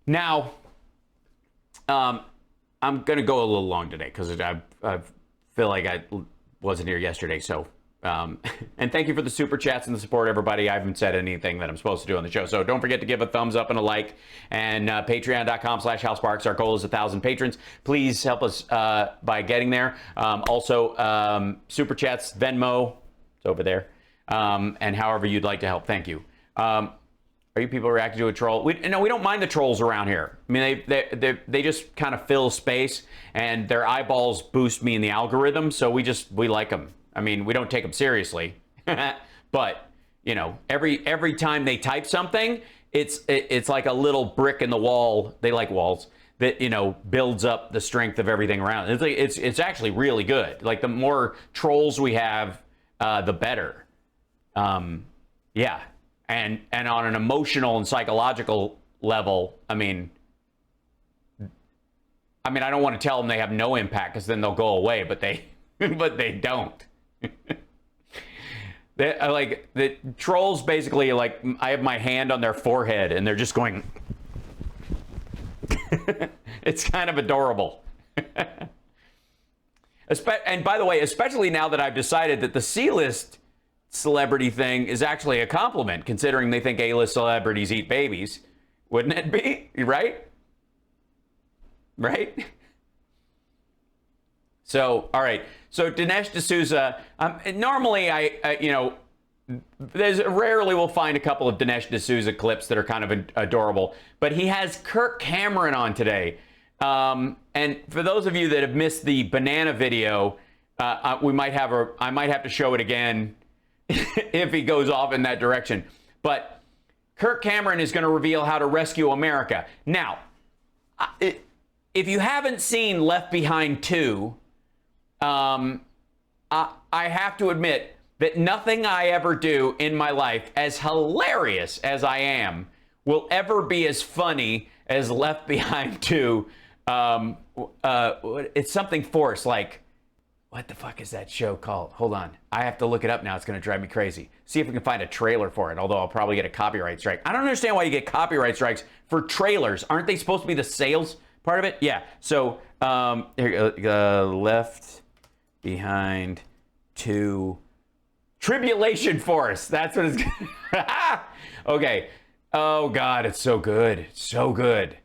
Now, I'm going to go a little long today because I feel like I wasn't here yesterday. So, and thank you for the super chats and the support, everybody. I haven't said anything that I'm supposed to do on the show. So don't forget to give a thumbs up and a like. And patreon.com/HalSparks. Our goal is 1,000 patrons. Please help us by getting there. Also, super chats, Venmo, it's over there. And however you'd like to help. Thank you. Are you people reacting to a troll? We don't mind the trolls around here. I mean, they just kind of fill space, and their eyeballs boost me in the algorithm, so we like them. I mean, we don't take them seriously, but you know, every time they type something, it's like a little brick in the wall. They like walls that, you know, builds up the strength of everything around. It's actually really good. Like, the more trolls we have, the better. Yeah. And on an emotional and psychological level, I mean, I don't want to tell them they have no impact because then they'll go away, but they don't. Like, the trolls basically, like, I have my hand on their forehead and they're just going. It's kind of adorable. And by the way, especially now that I've decided that the C-list celebrity thing is actually a compliment, considering they think A-list celebrities eat babies. Wouldn't it be? Right? Right? So, all right. So, Dinesh D'Souza, normally there's rarely we'll find a couple of Dinesh D'Souza clips that are kind of adorable, but he has Kirk Cameron on today. And for those of you that have missed the banana video, I might have to show it again if he goes off in that direction. But Kirk Cameron is going to reveal how to rescue America. Now, if you haven't seen Left Behind 2, I have to admit that nothing I ever do in my life, as hilarious as I am, will ever be as funny as Left Behind 2. It's something forced, like, what the fuck is that show called? Hold on. I have to look it up now. It's going to drive me crazy. See if we can find a trailer for it, although I'll probably get a copyright strike. I don't understand why you get copyright strikes for trailers. Aren't they supposed to be the sales part of it? Yeah. So, here, Left Behind 2 Tribulation Force. That's what it's okay. Oh, God, it's so good. So good.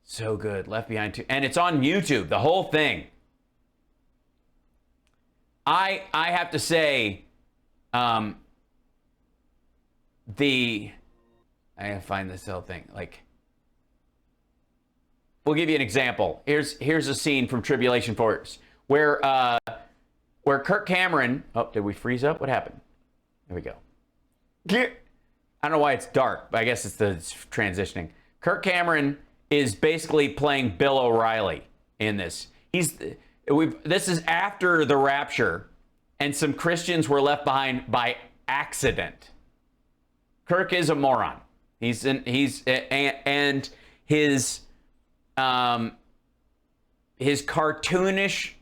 So good. Left Behind 2. And it's on YouTube, the whole thing. I have to say, I gotta find this whole thing. Like, we'll give you an example. Here's a scene from Tribulation Force where Kirk Cameron. Oh, did we freeze up? What happened? There we go. I don't know why it's dark, but I guess it's transitioning. Kirk Cameron is basically playing Bill O'Reilly in this. This is after the rapture, and some Christians were left behind by accident. Kirk is a moron. His cartoonish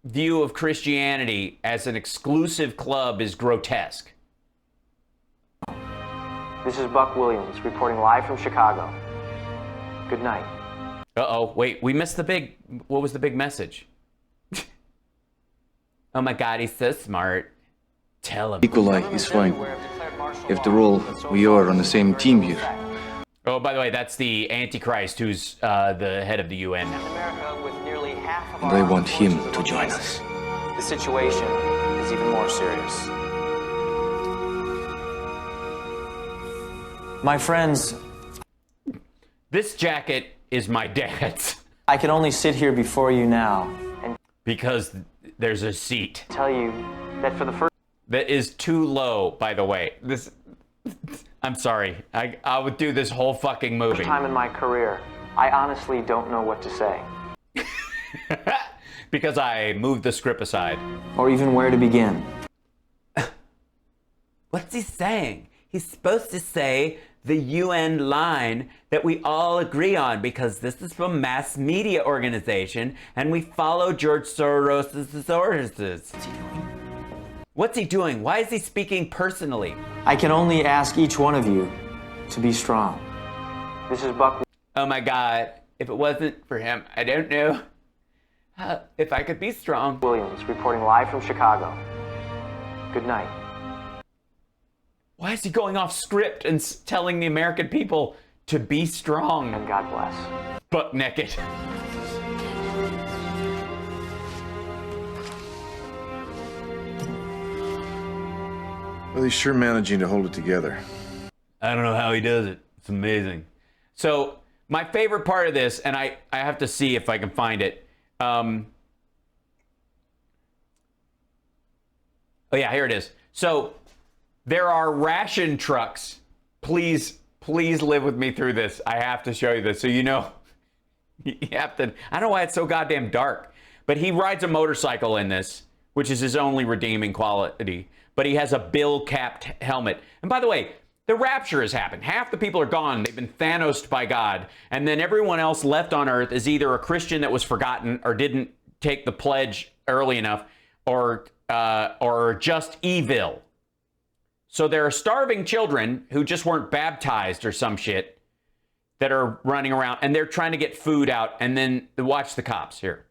view of Christianity as an exclusive club is grotesque. This is Buck Williams reporting live from Chicago. Good night. Uh-oh, wait, we missed what was the big message? Oh my God, he's so smart. Tell him. Nikolai is fine. After all, we are on the same team here. Oh, by the way, that's the Antichrist, who's the head of the UN now. America with nearly half of And I want him to join us. The situation is even more serious. My friends, this jacket is my dad's. I can only sit here before you now and because there's a seat tell you that for the first that is too low, by the way. I'm sorry. I would do this whole fucking movie. time in my career, I honestly don't know what to say. Because I moved the script aside. Or even where to begin. What's he saying? He's supposed to say the UN line that we all agree on, because this is from mass media organization and we follow George Soros' orders. What's he doing? Why is he speaking personally? I can only ask each one of you to be strong. This is Buck. Oh my God. If it wasn't for him, I don't know if I could be strong. Williams, reporting live from Chicago. Good night. Why is he going off script and telling the American people to be strong? And God bless. Buck naked. Well, he's sure managing to hold it together. I don't know how he does it. It's amazing. So my favorite part of this, and I have to see if I can find it. Oh yeah, here it is. So there are ration trucks. Please live with me through this. I have to show you this. So you know, you have to, I don't know why it's so goddamn dark, but he rides a motorcycle in this, which is his only redeeming quality. But he has a bill-capped helmet. And by the way, the rapture has happened. Half the people are gone. They've been Thanos'd by God. And then everyone else left on earth is either a Christian that was forgotten or didn't take the pledge early enough, or just evil. So there are starving children who just weren't baptized or some shit that are running around, and they're trying to get food out. And then watch the cops here.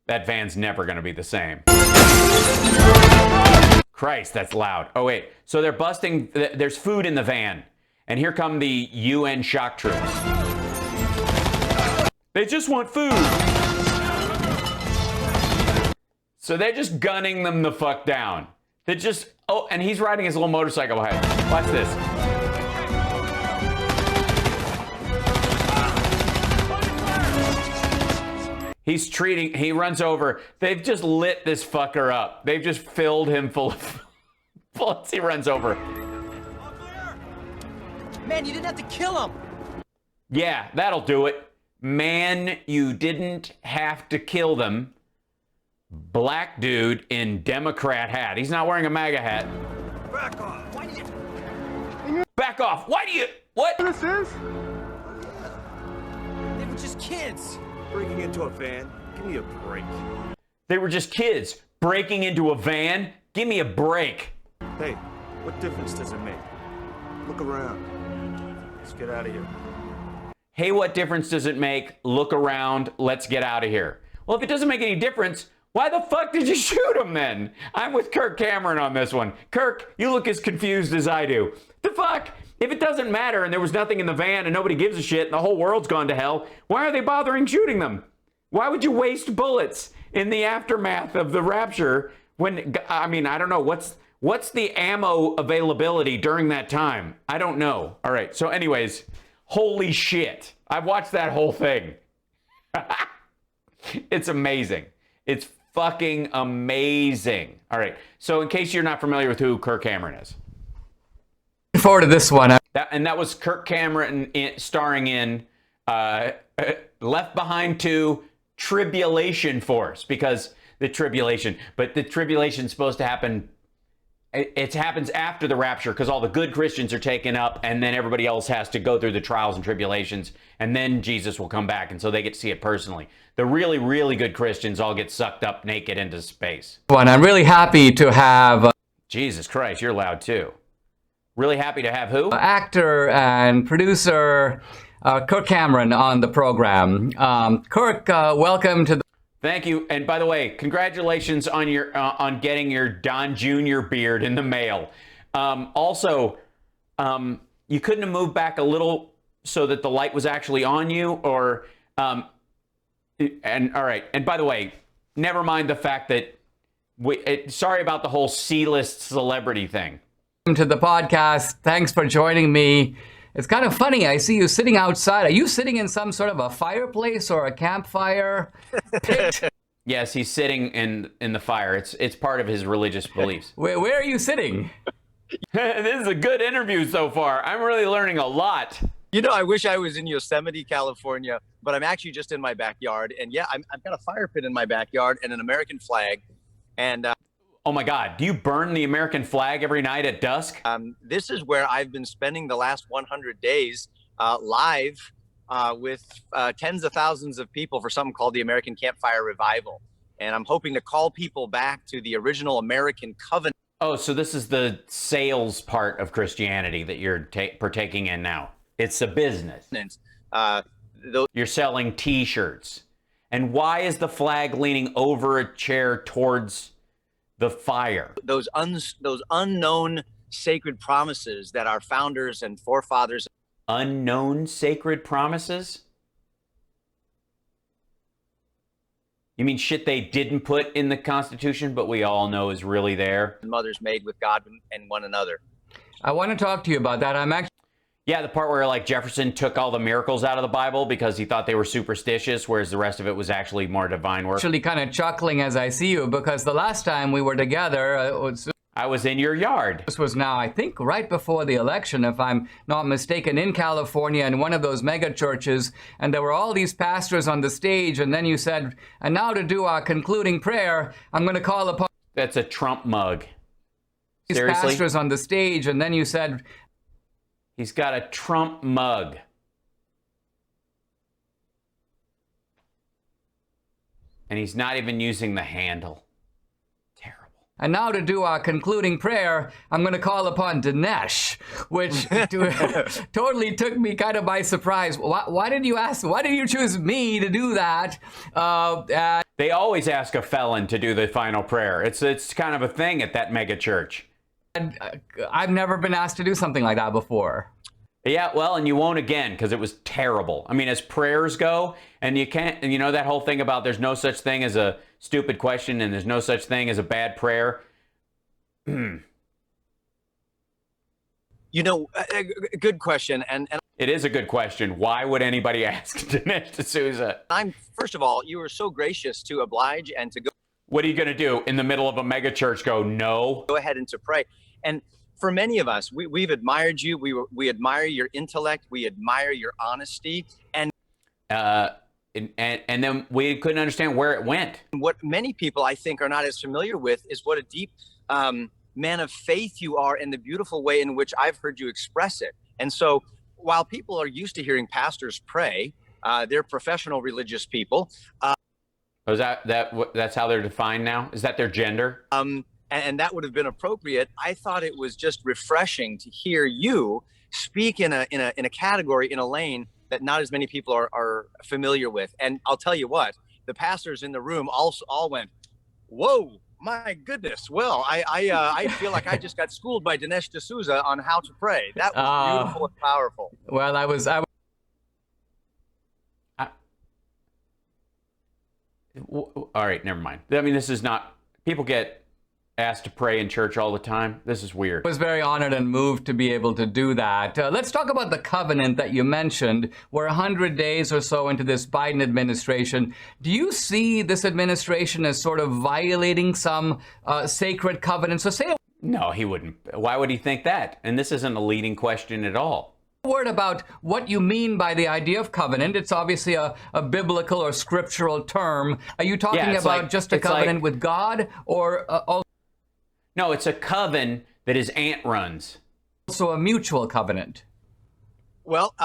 That van's never going to be the same. Christ, that's loud. Oh, wait. So they're busting. There's food in the van. And here come the UN shock troops. They just want food. So they're just gunning them the fuck down. They just, oh, and he's riding his little motorcycle behind. Watch this. He runs over. They've just lit this fucker up. They've just filled him full of bullets. He runs over. Man, you didn't have to kill him. Yeah, that'll do it. Man, you didn't have to kill them. Black dude in Democrat hat. He's not wearing a MAGA hat. Back off. Why did you... Back off. Why do you... What? This is? They were just kids. Breaking into a van? Give me a break. They were just kids breaking into a van? Give me a break. Hey, what difference does it make? Look around. Let's get out of here. Hey, what difference does it make? Look around. Let's get out of here. Well, if it doesn't make any difference, why the fuck did you shoot him then? I'm with Kirk Cameron on this one. Kirk, you look as confused as I do. The fuck? If it doesn't matter and there was nothing in the van and nobody gives a shit and the whole world's gone to hell, why are they bothering shooting them? Why would you waste bullets in the aftermath of the rapture when, I mean, I don't know. What's the ammo availability during that time? I don't know. All right. So anyways, holy shit. I've watched that whole thing. It's amazing. It's fucking amazing. All right. So in case you're not familiar with who Kirk Cameron is. Looking forward to this one. That was Kirk Cameron starring in Left Behind 2 Tribulation Force, because the tribulation's supposed to happen. It happens after the rapture because all the good Christians are taken up and then everybody else has to go through the trials and tribulations, and then Jesus will come back, and so they get to see it personally. The really, really good Christians all get sucked up naked into space. I'm really happy to have Jesus Christ, you're loud too. Really happy to have who? Actor and producer Kirk Cameron on the program. Kirk, welcome to the... Thank you. And by the way, congratulations on your on getting your Don Jr. beard in the mail. Also, you couldn't have moved back a little so that the light was actually on you, or and all right. And by the way, never mind the fact that sorry about the whole C-list celebrity thing. To the podcast. Thanks for joining me. It's kind of funny. I see you sitting outside. Are you sitting in some sort of a fireplace or a campfire pit? Yes, he's sitting in the fire. It's part of his religious beliefs. Where are you sitting? This is a good interview so far. I'm really learning a lot. You know, I wish I was in Yosemite, California, but I'm actually just in my backyard. And yeah, I've got a fire pit in my backyard and an American flag. And oh my God, do you burn the American flag every night at dusk? this is where I've been spending the last 100 days live with tens of thousands of people for something called the American Campfire Revival. And I'm hoping to call people back to the original American covenant. Oh, so this is the sales part of Christianity that you're partaking in now. It's a business. You're selling T-shirts. And why is the flag leaning over a chair towards the fire? Those unknown sacred promises that our founders and forefathers. Unknown sacred promises? You mean shit they didn't put in the Constitution, but we all know is really there? Mothers made with God and one another. I want to talk to you about that. I'm actually... Yeah, the part where like Jefferson took all the miracles out of the Bible because he thought they were superstitious, whereas the rest of it was actually more divine work. Actually kind of chuckling as I see you, because the last time we were together, I was in your yard. This was now, I think, right before the election, if I'm not mistaken, in California, in one of those mega churches, and there were all these pastors on the stage, and then you said, and now to do our concluding prayer, I'm going to call upon... That's a Trump mug. These Seriously? pastors on the stage, and then you said... He's got a Trump mug. And he's not even using the handle. Terrible. And now to do our concluding prayer, I'm going to call upon Dinesh, which totally took me kind of by surprise. Why did you ask? Why did you choose me to do that? They always ask a felon to do the final prayer. It's kind of a thing at that mega church. I've never been asked to do something like that before. Yeah, well, and you won't again because it was terrible. I mean, as prayers go, and you can't, and you know that whole thing about there's no such thing as a stupid question and there's no such thing as a bad prayer. You know, a good question, and it is a good question. Why would anybody ask Dinesh D'Souza? First of all, you were so gracious to oblige and to go. What are you going to do in the middle of a mega church? Go no? Go ahead and to pray. And for many of us, we've admired you. We admire your intellect. We admire your honesty. And then we couldn't understand where it went. What many people, I think, are not as familiar with is what a deep man of faith you are, and the beautiful way in which I've heard you express it. And so while people are used to hearing pastors pray, they're professional religious people. Is that's how they're defined now? Is that their gender? And that would have been appropriate. I thought it was just refreshing to hear you speak in a category, in a lane that not as many people are familiar with. And I'll tell you what, the pastors in the room all went, "Whoa, my goodness!" Well, I feel like I just got schooled by Dinesh D'Souza on how to pray. That was beautiful and powerful. Well, I was. All right, never mind. I mean, this is not. People get asked to pray in church all the time. This is weird. I was very honored and moved to be able to do that. Let's talk about the covenant that you mentioned. We're 100 days or so into this Biden administration. Do you see this administration as sort of violating some sacred covenant? So say no, he wouldn't. Why would he think that? And this isn't a leading question at all. Word about what you mean by the idea of covenant. It's obviously a biblical or scriptural term. Are you talking about just a covenant with God, or no, it's a coven that his aunt runs. Also a mutual covenant. Well,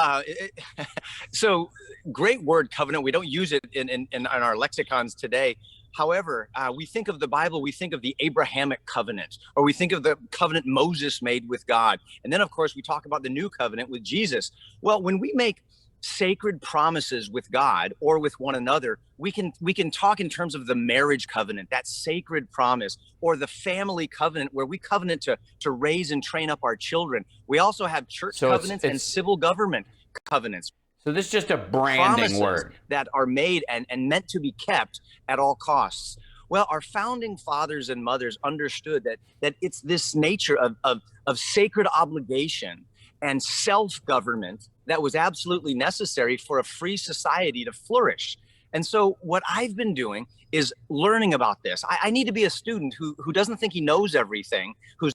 so great word, covenant. We don't use it in our lexicons today. However, we think of the Bible, we think of the Abrahamic covenant, or we think of the covenant Moses made with God. And then, of course, we talk about the new covenant with Jesus. Well, when we make sacred promises with God or with one another, we can talk in terms of the marriage covenant, that sacred promise, or the family covenant where we covenant to raise and train up our children. We also have church covenants and civil government covenants. So this is just a branding word that are made and meant to be kept at all costs. Well, our founding fathers and mothers understood that it's this nature of sacred obligation and self-government that was absolutely necessary for a free society to flourish. And so what I've been doing is learning about this. I need to be a student who doesn't think he knows everything, who's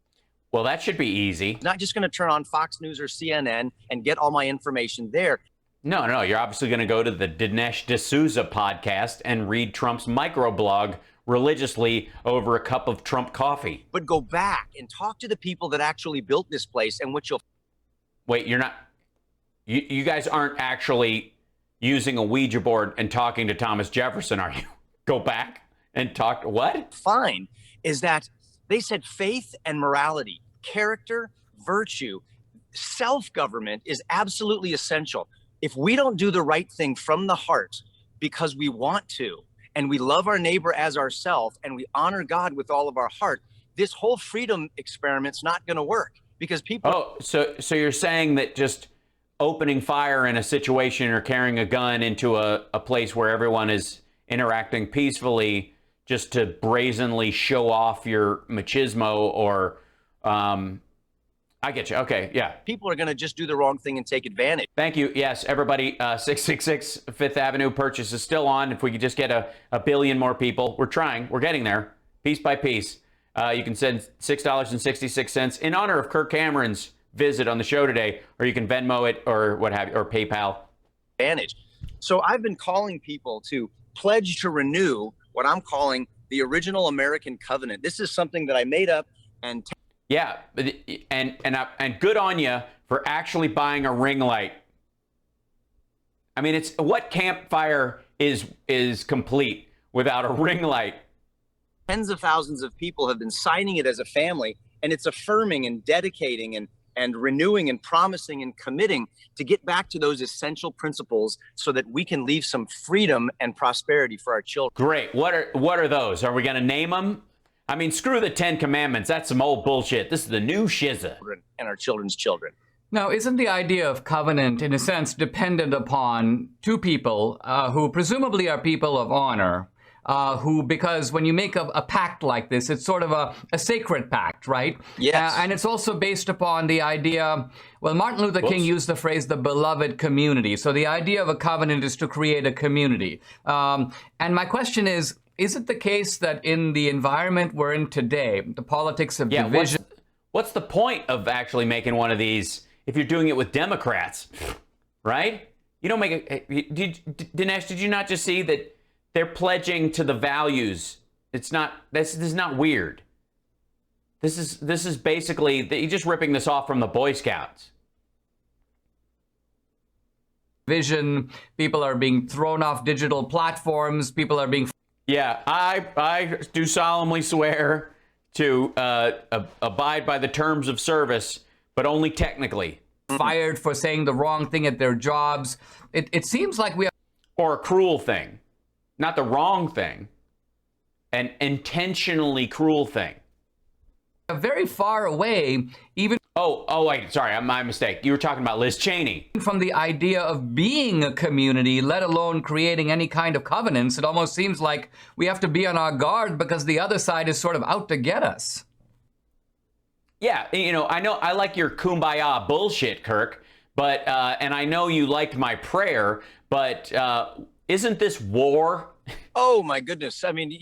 well, that should be easy. Not just going to turn on Fox News or CNN and get all my information there. No, you're obviously going to go to the Dinesh D'Souza podcast and read Trump's microblog religiously over a cup of Trump coffee. But go back and talk to the people that actually built this place, and what you'll... Wait, you're not... You guys aren't actually using a Ouija board and talking to Thomas Jefferson, are you? Go back and talk... What? Find is that They said faith and morality, character, virtue, self-government is absolutely essential. If we don't do the right thing from the heart because we want to, and we love our neighbor as ourselves, and we honor God with all of our heart, this whole freedom experiment's not going to work because people. Oh, so you're saying that just opening fire in a situation or carrying a gun into a place where everyone is interacting peacefully just to brazenly show off your machismo or I get you. Okay, yeah. People are going to just do the wrong thing and take advantage. Thank you. Yes, everybody, 666 Fifth Avenue purchase is still on. If we could just get a billion more people. We're trying. We're getting there, piece by piece. You can send $6.66 in honor of Kirk Cameron's visit on the show today, or you can Venmo it or what have you, or PayPal. Advantage. So I've been calling people to pledge to renew what I'm calling the original American covenant. This is something that I made up and. Yeah, and good on you for actually buying a ring light. I mean, it's what campfire is complete without a ring light. Tens of thousands of people have been signing it as a family, and it's affirming and dedicating and renewing and promising and committing to get back to those essential principles so that we can leave some freedom and prosperity for our children. Great. What are those? Are we going to name them? I mean, screw the 10 Commandments. That's some old bullshit. This is the new shizza. And our children's children. Now, isn't the idea of covenant, in a sense, dependent upon two people who presumably are people of honor, who, because when you make a pact like this, it's sort of a sacred pact, right? Yes. And it's also based upon the idea, well, Martin Luther King used the phrase, the beloved community. So the idea of a covenant is to create a community. And my question is it the case that in the environment we're in today, the politics of division... What's the point of actually making one of these if you're doing it with Democrats, right? You don't make it... Dinesh, did you not just see that they're pledging to the values? It's not... This is not weird. This is basically... You're just ripping this off from the Boy Scouts. Vision, people are being thrown off digital platforms, people are being... Yeah, I do solemnly swear to abide by the terms of service, but only technically. Fired for saying the wrong thing at their jobs. It seems like we have... Or a cruel thing. Not the wrong thing. An intentionally cruel thing. Very far away, even... Oh, wait, sorry, my mistake. You were talking about Liz Cheney. From the idea of being a community, let alone creating any kind of covenants. It almost seems like we have to be on our guard because the other side is sort of out to get us. Yeah, I like your kumbaya bullshit, Kirk, but, and I know you liked my prayer, but isn't this war? Oh, my goodness. I mean,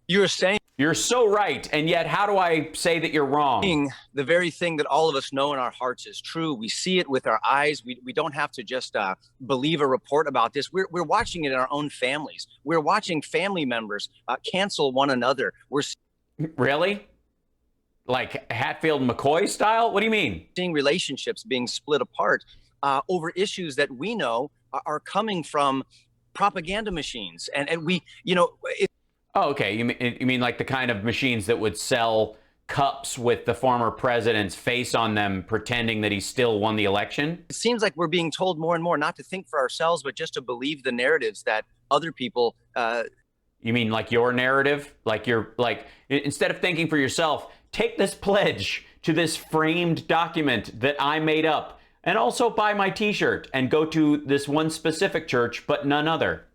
you're saying... You're so right, and yet how do I say that you're wrong? The very thing that all of us know in our hearts is true. We see it with our eyes. We don't have to just believe a report about this. We're watching it in our own families. We're watching family members cancel one another. Really? Like Hatfield and McCoy style? What do you mean? Seeing relationships being split apart over issues that we know are coming from propaganda machines. And we, Oh, okay. You mean like the kind of machines that would sell cups with the former president's face on them, pretending that he still won the election? It seems like we're being told more and more not to think for ourselves, but just to believe the narratives that other people... You mean like your narrative? Instead of thinking for yourself, take this pledge to this framed document that I made up, and also buy my t-shirt and go to this one specific church, but none other.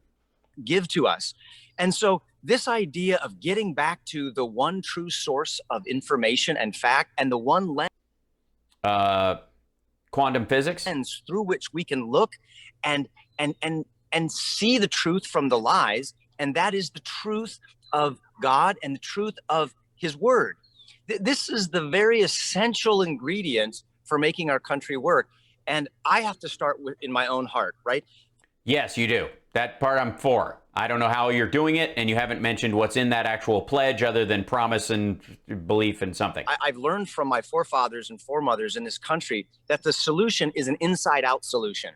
Give to us. And so this idea of getting back to the one true source of information and fact, and the one lens, quantum physics, through which we can look and see the truth from the lies, and that is the truth of God and the truth of His Word. This is the very essential ingredient for making our country work, and I have to start with in my own heart, right? Yes, you do. That part I'm for. I don't know how you're doing it, and you haven't mentioned what's in that actual pledge other than promise and belief in something. I've learned from my forefathers and foremothers in this country that the solution is an inside-out solution.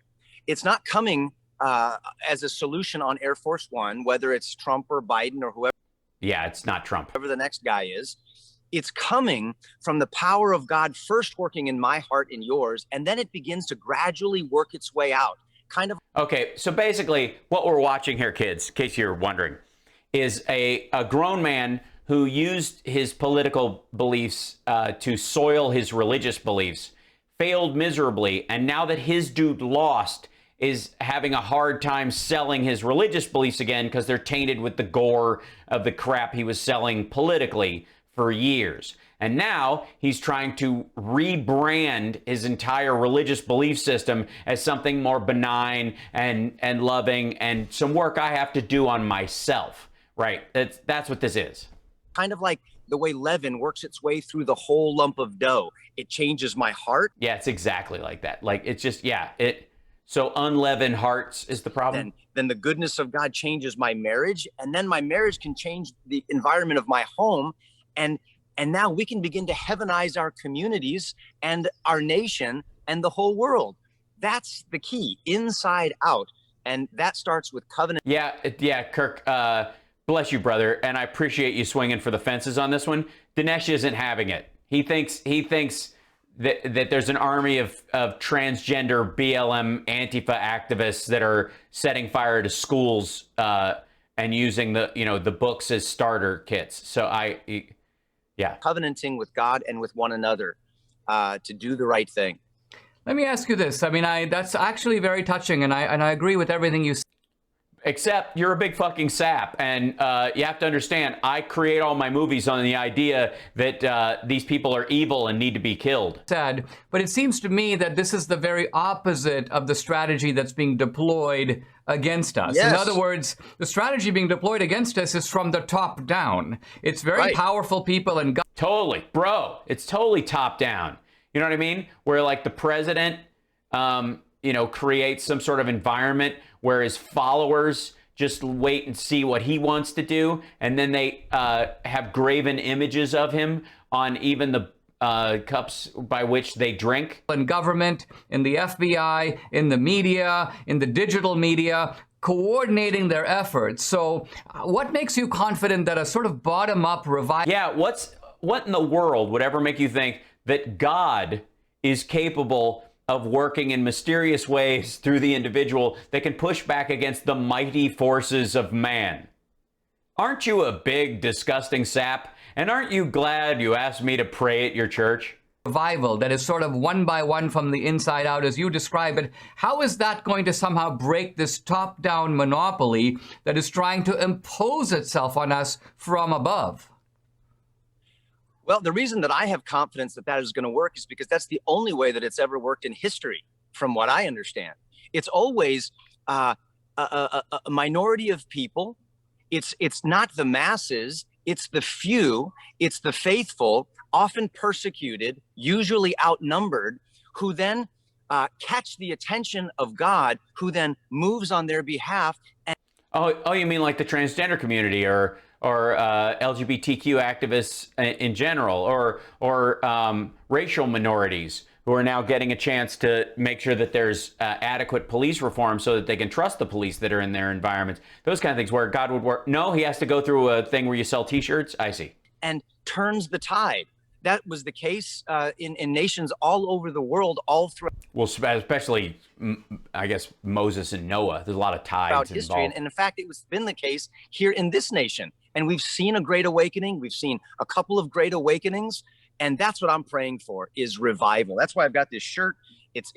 It's not coming as a solution on Air Force One, whether it's Trump or Biden or whoever. Yeah, it's not Trump. Whoever the next guy is, it's coming from the power of God first working in my heart and yours, and then it begins to gradually work its way out. Kind of. Okay, so basically what we're watching here, kids, in case you're wondering, is a grown man who used his political beliefs to soil his religious beliefs, failed miserably, and now that his dude lost, is having a hard time selling his religious beliefs again because they're tainted with the gore of the crap he was selling politically for years. And now he's trying to rebrand his entire religious belief system as something more benign and loving, and some work I have to do on myself. Right? That's what this is. Kind of like the way leaven works its way through the whole lump of dough. It changes my heart. Yeah, it's exactly like that. Like, it's just, yeah, so unleavened hearts is the problem. Then the goodness of God changes my marriage, and then my marriage can change the environment of my home, and now we can begin to heavenize our communities and our nation and the whole world. That's the key, inside out, and that starts with covenant. Yeah, Kirk, bless you, brother, and I appreciate you swinging for the fences on this one. Dinesh isn't having it. He thinks that there's an army of transgender BLM Antifa activists that are setting fire to schools and using the books as starter kits. So covenanting with God and with one another to do the right thing. Let me ask you this. I mean, that's actually very touching, and I agree with everything you said. Except you're a big fucking sap, and you have to understand, I create all my movies on the idea that these people are evil and need to be killed. But it seems to me that this is the very opposite of the strategy that's being deployed against us. Yes. In other words, the strategy being deployed against us is from the top down. It's very powerful people and God. Totally, bro. It's totally top down. You know what I mean? Where like the president, creates some sort of environment where his followers just wait and see what he wants to do, and then they have graven images of him on even the cups by which they drink. In government, in the FBI, in the media, in the digital media, coordinating their efforts. So what makes you confident that a sort of bottom-up revival... Yeah, what in the world would ever make you think that God is capable of working in mysterious ways through the individual that can push back against the mighty forces of man? Aren't you a big, disgusting sap? And aren't you glad you asked me to pray at your church? Revival that is sort of one by one from the inside out, as you describe it. How is that going to somehow break this top-down monopoly that is trying to impose itself on us from above? Well, the reason that I have confidence that is going to work is because that's the only way that it's ever worked in history, from what I understand. It's always a minority of people. It's not the masses. It's the few. It's the faithful, often persecuted, usually outnumbered, who then catch the attention of God, who then moves on their behalf. And Oh, you mean like the transgender community or LGBTQ activists in general, or racial minorities who are now getting a chance to make sure that there's adequate police reform so that they can trust the police that are in their environments. Those kind of things where God would work. No, he has to go through a thing where you sell T-shirts. I see. And turns the tide. That was the case in nations all over the world, all throughout. Well, especially, I guess, Moses and Noah. There's a lot of tides history, involved. and in fact, it's been the case here in this nation. And we've seen a great awakening. We've seen a couple of great awakenings, and that's what I'm praying for, is revival. That's why I've got this shirt. It's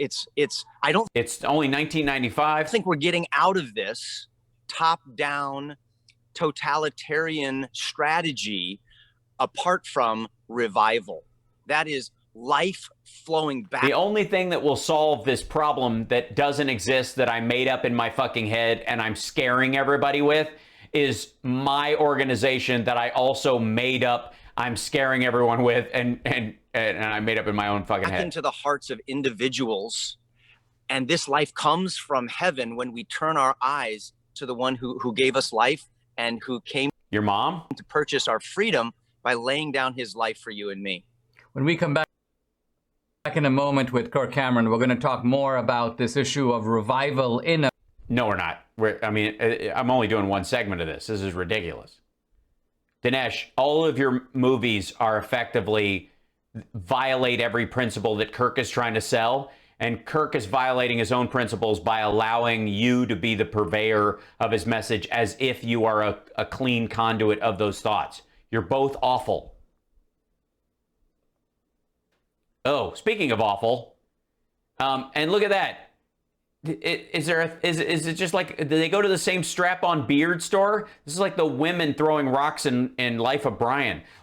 only 1995. I think we're getting out of this top-down totalitarian strategy apart from revival. That is life flowing back. The only thing that will solve this problem that doesn't exist, that I made up in my fucking head and I'm scaring everybody with, is my organization that I also made up, I'm scaring everyone with, and I made up in my own fucking head. Into the hearts of individuals, and this life comes from heaven when we turn our eyes to the one who gave us life and who came, your mom, to purchase our freedom by laying down his life for you and me. When we come back in a moment with Kirk Cameron, we're going to talk more about this issue of revival in a... No, we're not. I'm only doing one segment of this. This is ridiculous. Dinesh, all of your movies are effectively violate every principle that Kirk is trying to sell. And Kirk is violating his own principles by allowing you to be the purveyor of his message as if you are a clean conduit of those thoughts. You're both awful. Oh, speaking of awful, and look at that. Is it just like, do they go to the same strap-on beard store? This is like the women throwing rocks in Life of Brian.